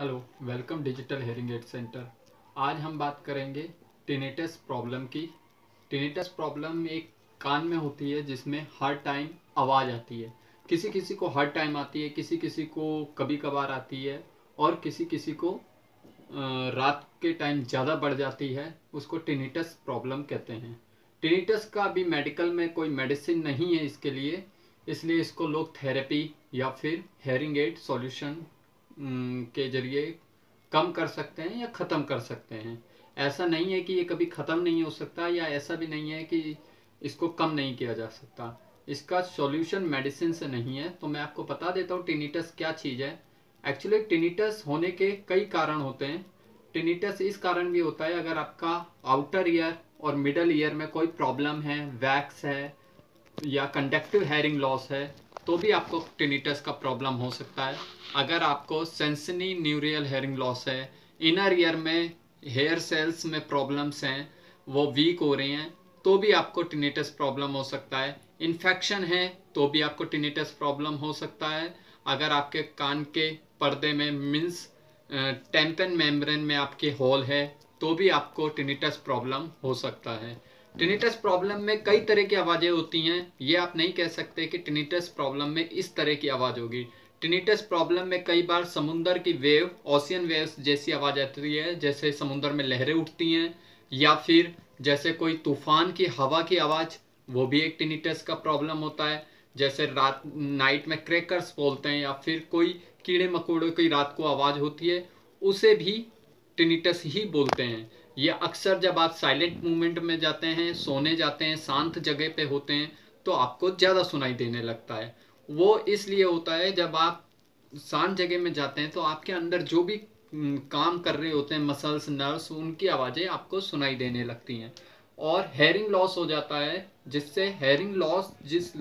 Hello, welcome digital hearing aid centre. आज हम बात करेंगे टिनिटस प्रॉब्लम की। टिनिटस प्रॉब्लम एक कान में होती है जिसमें हर टाइम आवाज़ आती है। किसी किसी को हर टाइम आती है, किसी किसी को कभी कभार आती है और किसी किसी को रात के टाइम ज़्यादा बढ़ जाती है। उसको टिनिटस प्रॉब्लम कहते हैं। टिनिटस का अभी मेडिकल में कोई मेडिसिन नहीं है इसके लिए, इसलिए इसको लोग थेरेपी या फिर हेयरिंग एड सॉल्यूशन के जरिए कम कर सकते हैं या ख़त्म कर सकते हैं। ऐसा नहीं है कि ये कभी ख़त्म नहीं हो सकता, या ऐसा भी नहीं है कि इसको कम नहीं किया जा सकता। इसका सॉल्यूशन मेडिसिन से नहीं है। तो मैं आपको बता देता हूँ टिनिटस क्या चीज़ है। एक्चुअली टिनिटस होने के कई कारण होते हैं। टिनिटस इस कारण भी होता है अगर आपका आउटर ईयर और मिडल ईयर में कोई प्रॉब्लम है, वैक्स है या कंडक्टिव हेयरिंग लॉस है, तो भी आपको टिनिटस का प्रॉब्लम हो सकता है। अगर आपको सेंसनी न्यूरियल हेयरिंग लॉस है, इनर ईयर में हेयर सेल्स में प्रॉब्लम्स हैं, वो वीक हो रही हैं, तो भी आपको टिनिटस प्रॉब्लम हो सकता है। इन्फेक्शन है तो भी आपको टिनिटस प्रॉब्लम हो सकता है। अगर आपके कान के पर्दे में मीन्स टेम्पन मेम्ब्रेन में आपके होल है, तो भी आपको टिनिटस प्रॉब्लम हो सकता है। टिनिटस प्रॉब्लम में कई तरह की आवाज़ें होती हैं। ये आप नहीं कह सकते कि टिनिटस प्रॉब्लम में इस तरह की आवाज़ होगी। टिनिटस प्रॉब्लम में कई बार समुंदर की वेव, ओशियन वेव्स जैसी आवाज़ आती है, जैसे समुंदर में लहरें उठती हैं, या फिर जैसे कोई तूफान की हवा की आवाज़, वो भी एक टिनिटस का प्रॉब्लम होता है। जैसे रात नाइट में क्रैकर्स बोलते हैं, या फिर कोई कीड़े मकोड़ों की रात को आवाज़ होती है, उसे भी टिनिटस ही बोलते हैं। ये अक्सर जब आप साइलेंट मूवमेंट में जाते हैं, सोने जाते हैं, शांत जगह पे होते हैं, तो आपको ज़्यादा सुनाई देने लगता है। वो इसलिए होता है जब आप शांत जगह में जाते हैं तो आपके अंदर जो भी काम कर रहे होते हैं मसल्स, नर्व्स, उनकी आवाज़ें आपको सुनाई देने लगती हैं। और हेयरिंग लॉस हो जाता है, जिससे हेयरिंग लॉस जिस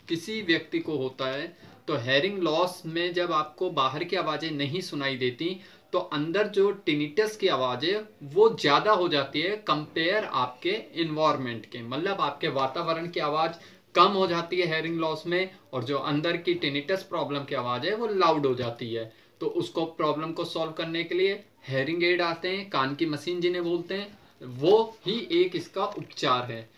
किसी व्यक्ति को होता है, तो हेयरिंग लॉस में जब आपको बाहर की आवाज़ें नहीं सुनाई देती, तो अंदर जो टिनिटस की आवाज़ है वो ज़्यादा हो जाती है कंपेयर आपके इन्वायरमेंट के। मतलब आपके वातावरण की आवाज़ कम हो जाती है हेयरिंग लॉस में, और जो अंदर की टिनिटस प्रॉब्लम की आवाज़ है वो लाउड हो जाती है। तो उसको प्रॉब्लम को सॉल्व करने के लिए हेयरिंग एड आते हैं, कान की मशीन जिन्हें बोलते हैं, वो ही एक इसका उपचार है।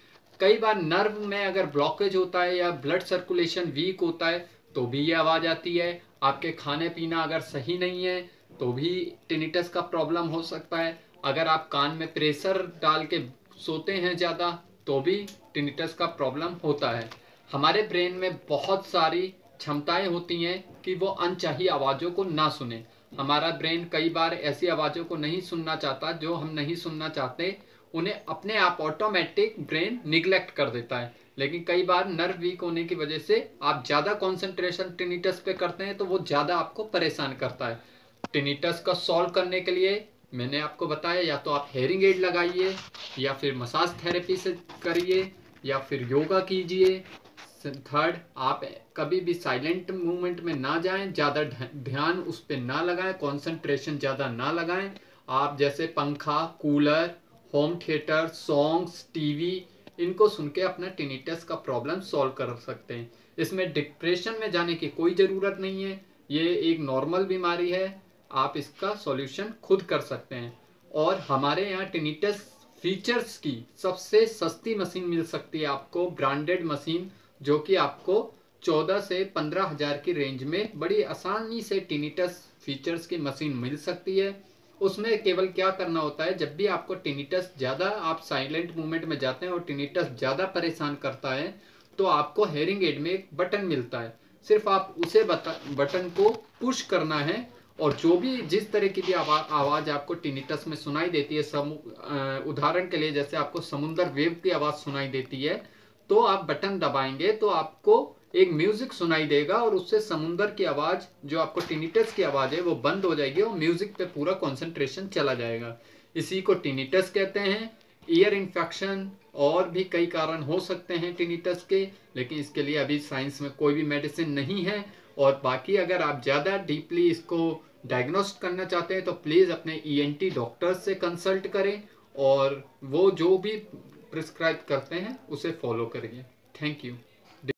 कई बार नर्व में अगर ब्लॉकेज होता है या ब्लड सर्कुलेशन वीक होता है, तो भी ये आवाज़ आती है। आपके खाने पीना अगर सही नहीं है, तो भी टिनिटस का प्रॉब्लम हो सकता है। अगर आप कान में प्रेशर डाल के सोते हैं ज़्यादा, तो भी टिनिटस का प्रॉब्लम होता है। हमारे ब्रेन में बहुत सारी क्षमताएं होती हैं कि वो अनचाही आवाज़ों को ना सुने। हमारा ब्रेन कई बार ऐसी आवाज़ों को नहीं सुनना चाहता जो हम नहीं सुनना चाहते, उन्हें अपने आप ऑटोमेटिक ब्रेन निग्लेक्ट कर देता है। लेकिन कई बार नर्व वीक होने की वजह से आप ज़्यादा कंसंट्रेशन टिनिटस पे करते हैं, तो वो ज़्यादा आपको परेशान करता है। टिनिटस का सॉल्व करने के लिए मैंने आपको बताया, या तो आप हेयरिंग एड लगाइए, या फिर मसाज थेरेपी से करिए, या फिर योगा कीजिए। थर्ड, आप कभी भी साइलेंट मूवमेंट में ना जाएं, ज़्यादा ध्यान उस पर ना लगाएं, कंसंट्रेशन ज़्यादा ना लगाएं। आप जैसे पंखा, cooler, home theatre, songs, TV, इनको सुन के अपना टिनिटस का प्रॉब्लम सॉल्व कर सकते हैं। इसमें डिप्रेशन में जाने की कोई ज़रूरत नहीं है। ये एक नॉर्मल बीमारी है, आप इसका सॉल्यूशन खुद कर सकते हैं। और हमारे यहाँ टिनिटस फीचर्स की सबसे सस्ती मशीन मिल सकती है आपको, ब्रांडेड मशीन, जो कि आपको 14 से 15 हज़ार की रेंज में बड़ी आसानी से टिनिटस फीचर्स की मशीन मिल सकती है। उसमें केवल क्या करना होता है, जब भी आपको टिनिटस ज़्यादा, आप साइलेंट मूवमेंट में जाते हैं और टिनिटस ज़्यादा परेशान करता है, तो आपको हेयरिंग एड में एक बटन मिलता है। सिर्फ आप उसे बटन को पुश करना है, और जो भी जिस तरह की भी आवाज़ आपको टिनिटस में सुनाई देती है, उदाहरण के लिए जैसे आपको समुंदर वेव की आवाज़ सुनाई देती है, तो आप बटन दबाएंगे तो आपको एक म्यूजिक सुनाई देगा, और उससे समुंदर की आवाज़, जो आपको टिनिटस की आवाज़ है, वो बंद हो जाएगी और म्यूजिक पे पूरा कंसंट्रेशन चला जाएगा। इसी को टिनिटस कहते हैं। ईयर इन्फेक्शन और भी कई कारण हो सकते हैं टिनिटस के, लेकिन इसके लिए अभी साइंस में कोई भी मेडिसिन नहीं है। और बाकी अगर आप ज़्यादा डीपली इसको डायग्नोस्ट करना चाहते हैं, तो प्लीज़ अपने ईएनटी डॉक्टर से कंसल्ट करें, और वो जो भी प्रिस्क्राइब करते हैं उसे फॉलो करिए। Thank you.